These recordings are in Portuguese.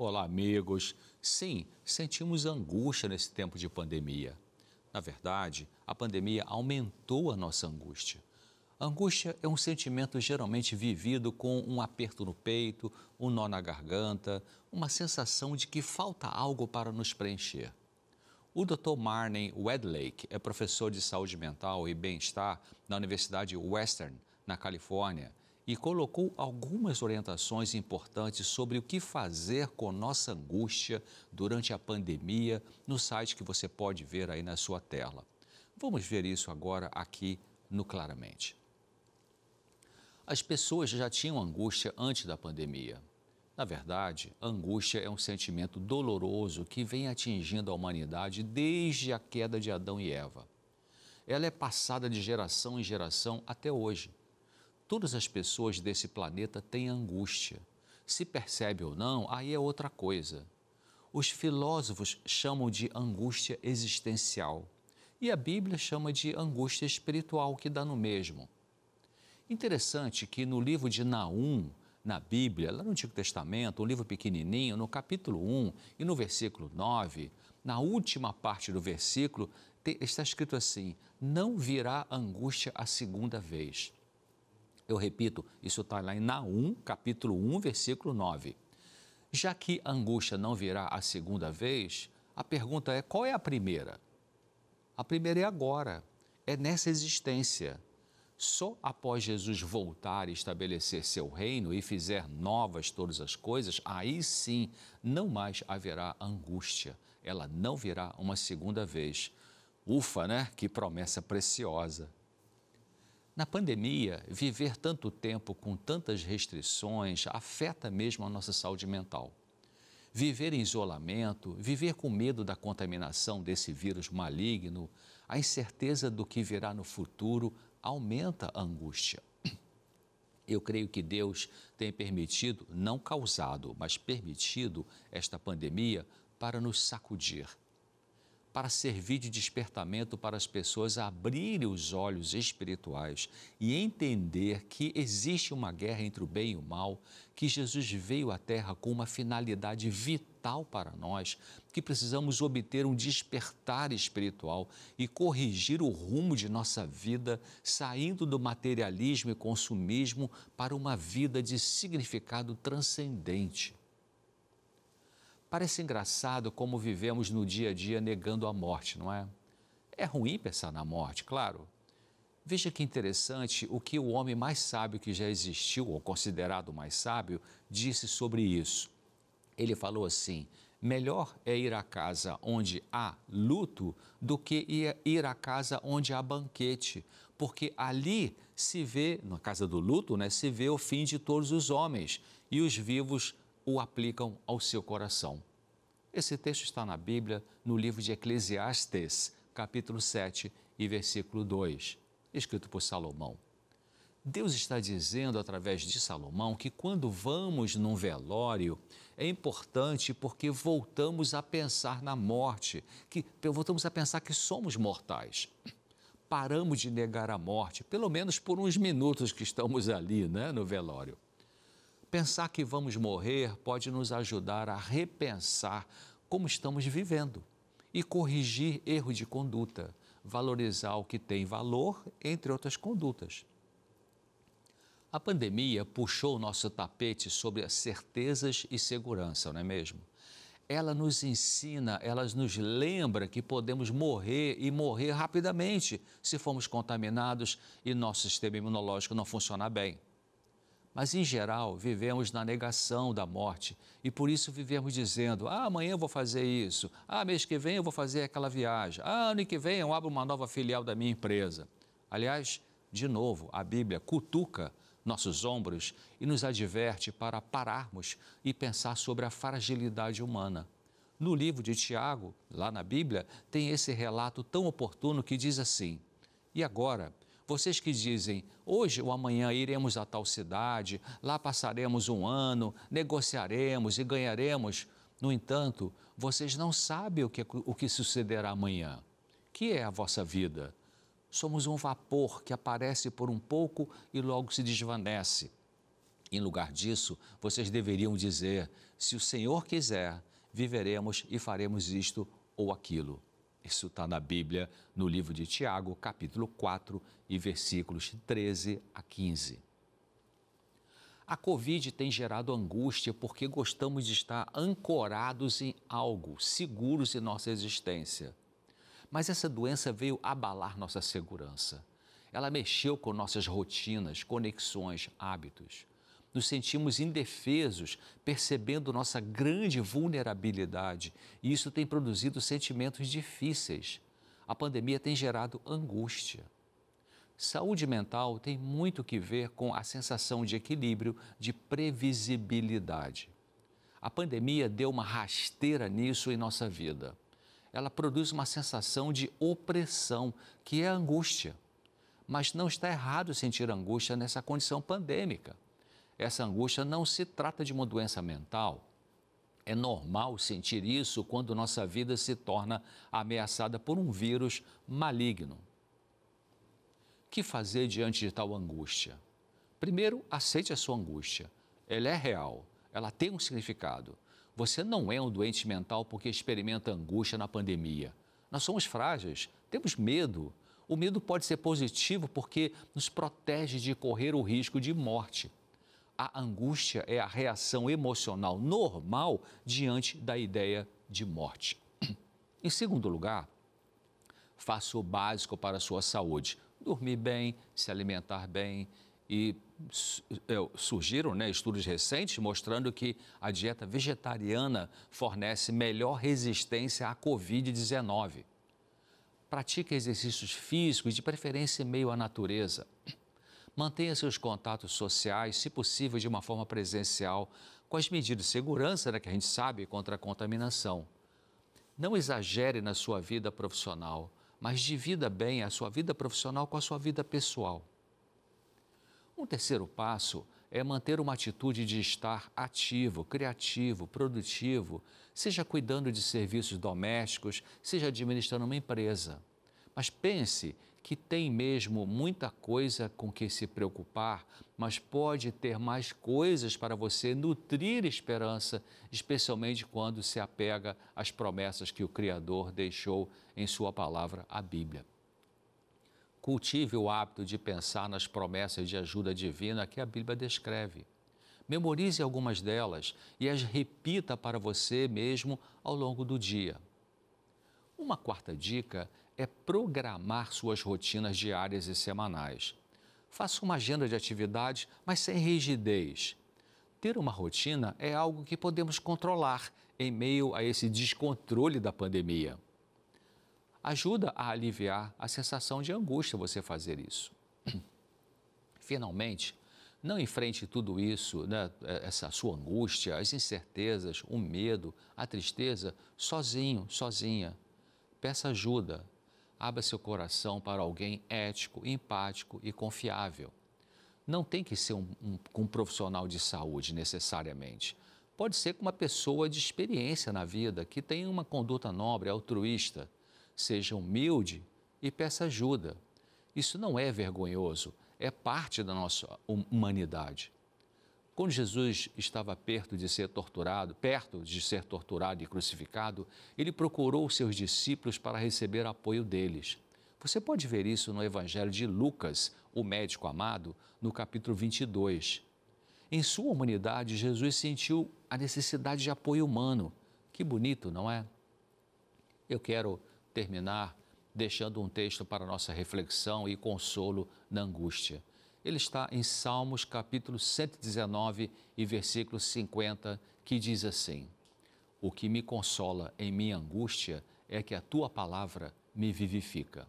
Olá, amigos. Sim, sentimos angústia nesse tempo de pandemia. Na verdade, a pandemia aumentou a nossa angústia. A angústia é um sentimento geralmente vivido com um aperto no peito, um nó na garganta, uma sensação de que falta algo para nos preencher. O Dr. Martin Wedlake é professor de saúde mental e bem-estar na Universidade Western, na Califórnia, e colocou algumas orientações importantes sobre o que fazer com nossa angústia durante a pandemia no site que você pode ver aí na sua tela. Vamos ver isso agora aqui no Claramente. As pessoas já tinham angústia antes da pandemia. Na verdade, a angústia é um sentimento doloroso que vem atingindo a humanidade desde a queda de Adão e Eva. Ela é passada de geração em geração até hoje. Todas as pessoas desse planeta têm angústia. Se percebe ou não, aí é outra coisa. Os filósofos chamam de angústia existencial e a Bíblia chama de angústia espiritual, que dá no mesmo. Interessante que no livro de Naum, na Bíblia, lá no Antigo Testamento, um livro pequenininho, no capítulo 1 e no versículo 9, na última parte do versículo, está escrito assim: não virá angústia a segunda vez. Eu repito, isso está lá em Naum, capítulo 1, versículo 9. Já que a angústia não virá a segunda vez, a pergunta é: qual é a primeira? A primeira é agora, é nessa existência. Só após Jesus voltar e estabelecer seu reino e fizer novas todas as coisas, aí sim não mais haverá angústia. Ela não virá uma segunda vez. Ufa, né? Que promessa preciosa. Na pandemia, viver tanto tempo com tantas restrições afeta mesmo a nossa saúde mental. Viver em isolamento, viver com medo da contaminação desse vírus maligno, a incerteza do que virá no futuro aumenta a angústia. Eu creio que Deus tem permitido, não causado, mas permitido esta pandemia para nos sacudir, para servir de despertamento para as pessoas abrirem os olhos espirituais e entender que existe uma guerra entre o bem e o mal, que Jesus veio à Terra com uma finalidade vital para nós, que precisamos obter um despertar espiritual e corrigir o rumo de nossa vida, saindo do materialismo e consumismo para uma vida de significado transcendente. Parece engraçado como vivemos no dia a dia negando a morte, não é? É ruim pensar na morte, claro. Veja que interessante o que o homem mais sábio que já existiu, ou considerado mais sábio, disse sobre isso. Ele falou assim: melhor é ir à casa onde há luto do que ir à casa onde há banquete, porque ali se vê, na casa do luto, né, se vê o fim de todos os homens e os vivos o aplicam ao seu coração. Esse texto está na Bíblia, no livro de Eclesiastes, capítulo 7 e versículo 2, escrito por Salomão. Deus está dizendo através de Salomão que quando vamos num velório é importante porque voltamos a pensar na morte, que voltamos a pensar que somos mortais. Paramos de negar a morte, pelo menos por uns minutos que estamos ali, né, no velório. Pensar que vamos morrer pode nos ajudar a repensar como estamos vivendo e corrigir erro de conduta, valorizar o que tem valor, entre outras condutas. A pandemia puxou o nosso tapete sobre as certezas e segurança, não é mesmo? Ela nos ensina, ela nos lembra que podemos morrer e morrer rapidamente se formos contaminados e nosso sistema imunológico não funcionar bem. Mas, em geral, vivemos na negação da morte e por isso vivemos dizendo: amanhã eu vou fazer isso, mês que vem eu vou fazer aquela viagem, ano que vem eu abro uma nova filial da minha empresa. Aliás, de novo, a Bíblia cutuca nossos ombros e nos adverte para pararmos e pensar sobre a fragilidade humana. No livro de Tiago, lá na Bíblia, tem esse relato tão oportuno que diz assim: e agora, vocês que dizem, hoje ou amanhã iremos a tal cidade, lá passaremos um ano, negociaremos e ganharemos. No entanto, vocês não sabem o que sucederá amanhã. Que é a vossa vida? Somos um vapor que aparece por um pouco e logo se desvanece. Em lugar disso, vocês deveriam dizer: se o Senhor quiser, viveremos e faremos isto ou aquilo. Isso está na Bíblia, no livro de Tiago, capítulo 4, e versículos 13 a 15. A Covid tem gerado angústia porque gostamos de estar ancorados em algo, seguros em nossa existência. Mas essa doença veio abalar nossa segurança. Ela mexeu com nossas rotinas, conexões, hábitos. Nos sentimos indefesos, percebendo nossa grande vulnerabilidade, e isso tem produzido sentimentos difíceis. A pandemia tem gerado angústia. Saúde mental tem muito que ver com a sensação de equilíbrio, de previsibilidade. A pandemia deu uma rasteira nisso em nossa vida. Ela produz uma sensação de opressão, que é a angústia. Mas não está errado sentir angústia nessa condição pandêmica. Essa angústia não se trata de uma doença mental. É normal sentir isso quando nossa vida se torna ameaçada por um vírus maligno. O que fazer diante de tal angústia? Primeiro, aceite a sua angústia. Ela é real, ela tem um significado. Você não é um doente mental porque experimenta angústia na pandemia. Nós somos frágeis, temos medo. O medo pode ser positivo porque nos protege de correr o risco de morte. A angústia é a reação emocional normal diante da ideia de morte. Em segundo lugar, faça o básico para a sua saúde. Dormir bem, se alimentar bem e surgiram estudos recentes mostrando que a dieta vegetariana fornece melhor resistência à Covid-19. Pratique exercícios físicos, de preferência em meio à natureza. Mantenha seus contatos sociais, se possível, de uma forma presencial, com as medidas de segurança que a gente sabe contra a contaminação. Não exagere na sua vida profissional, mas divida bem a sua vida profissional com a sua vida pessoal. Um terceiro passo é manter uma atitude de estar ativo, criativo, produtivo, seja cuidando de serviços domésticos, seja administrando uma empresa. Mas pense que tem mesmo muita coisa com que se preocupar, mas pode ter mais coisas para você nutrir esperança, especialmente quando se apega às promessas que o Criador deixou em sua palavra, a Bíblia. Cultive o hábito de pensar nas promessas de ajuda divina que a Bíblia descreve. Memorize algumas delas e as repita para você mesmo ao longo do dia. Uma quarta dica é programar suas rotinas diárias e semanais. Faça uma agenda de atividades, mas sem rigidez. Ter uma rotina é algo que podemos controlar em meio a esse descontrole da pandemia. Ajuda a aliviar a sensação de angústia você fazer isso. Finalmente, não enfrente tudo isso, essa sua angústia, as incertezas, o medo, a tristeza, sozinho, sozinha. Peça ajuda. Abra seu coração para alguém ético, empático e confiável. Não tem que ser um profissional de saúde necessariamente. Pode ser com uma pessoa de experiência na vida, que tem uma conduta nobre, altruísta. Seja humilde e peça ajuda. Isso não é vergonhoso, é parte da nossa humanidade. Quando Jesus estava perto de ser torturado e crucificado, ele procurou os seus discípulos para receber apoio deles. Você pode ver isso no Evangelho de Lucas, o médico amado, no capítulo 22. Em sua humanidade, Jesus sentiu a necessidade de apoio humano. Que bonito, não é? Eu quero terminar deixando um texto para nossa reflexão e consolo na angústia. Ele está em Salmos capítulo 119 e versículo 50, que diz assim: o que me consola em minha angústia é que a tua palavra me vivifica.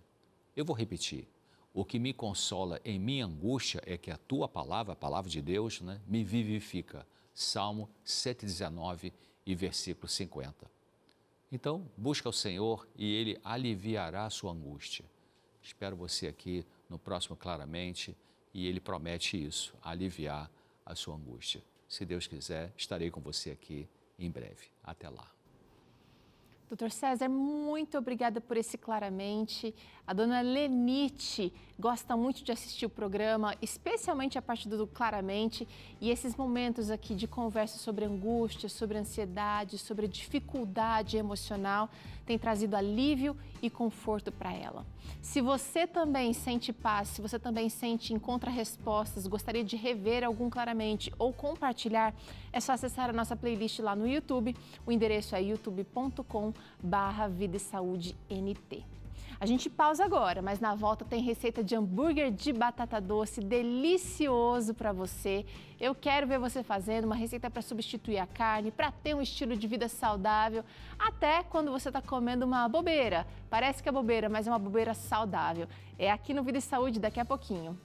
Eu vou repetir. O que me consola em minha angústia é que a tua palavra, a palavra de Deus, me vivifica. Salmo 119 e versículo 50. Então, busca o Senhor e Ele aliviará a sua angústia. Espero você aqui no próximo Claramente, e Ele promete isso, aliviar a sua angústia. Se Deus quiser, estarei com você aqui em breve. Até lá. Doutor César, muito obrigada por esse claramente. A dona Lenite gosta muito de assistir o programa, especialmente a parte do claramente. E esses momentos aqui de conversa sobre angústia, sobre ansiedade, sobre dificuldade emocional, tem trazido alívio e conforto para ela. Se você também sente paz, se você também encontra respostas, gostaria de rever algum claramente ou compartilhar, é só acessar a nossa playlist lá no YouTube. O endereço é youtube.com/Vida e Saúde NT. A gente pausa agora, mas na volta tem receita de hambúrguer de batata doce delicioso para você. Eu quero ver você fazendo uma receita para substituir a carne, para ter um estilo de vida saudável, até quando você está comendo uma bobeira. Parece que é bobeira, mas é uma bobeira saudável. É aqui no Vida e Saúde daqui a pouquinho.